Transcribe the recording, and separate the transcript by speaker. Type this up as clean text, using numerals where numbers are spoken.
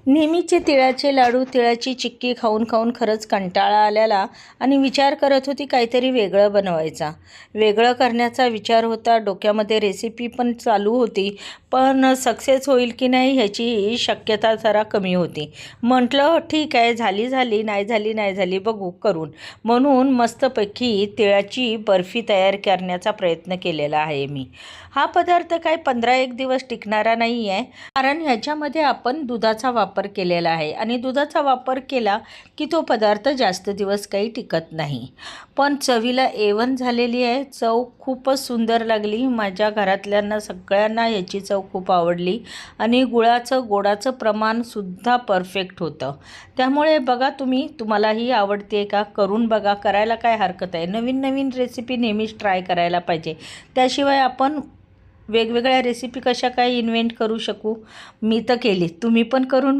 Speaker 1: नेहमीचे तिळाचे लाडू, तिळाची चिक्की खाऊन खाऊन खरंच कंटाळा आलेला आणि विचार करत होती काहीतरी वेगळं बनवायचा. वेगळं करण्याचा विचार होता, डोक्यामध्ये रेसिपी पण चालू होती, पण सक्सेस होईल की नाही ह्याची शक्यता जरा कमी होती. म्हटलं ठीक आहे, झाली झाली, नाही झाली नाही झाली, बघू करून. म्हणून मस्तपैकी तिळाची बर्फी तयार करण्याचा प्रयत्न केलेला आहे मी. हा पदार्थ काय 15-1 दिवस टिकणारा नाही आहे, कारण ह्याच्यामध्ये आपण दुधाचा वापर केलेला आहे आणि दुधाचा वापर केला की तो पदार्थ जास्त दिवस काही टिकत नाही. पण चवीला A1 झालेली आहे. चव खूपच सुंदर लागली. माझ्या घरातल्यांना सगळ्यांना ह्याची चव खूप आवडली आणि गोडाचं प्रमाणसुद्धा परफेक्ट होतं. त्यामुळे बघा तुम्हालाही आवडते का? करून बघा. करायला काय हरकत आहे? नवीन नवीन रेसिपी नेहमीच ट्राय करायला पाहिजे. त्याशिवाय आपण वेगवेगळ्या रेसिपी कशा काय इन्व्हेंट करू शकू. मी तर केली, तुम्ही पण करून बघा.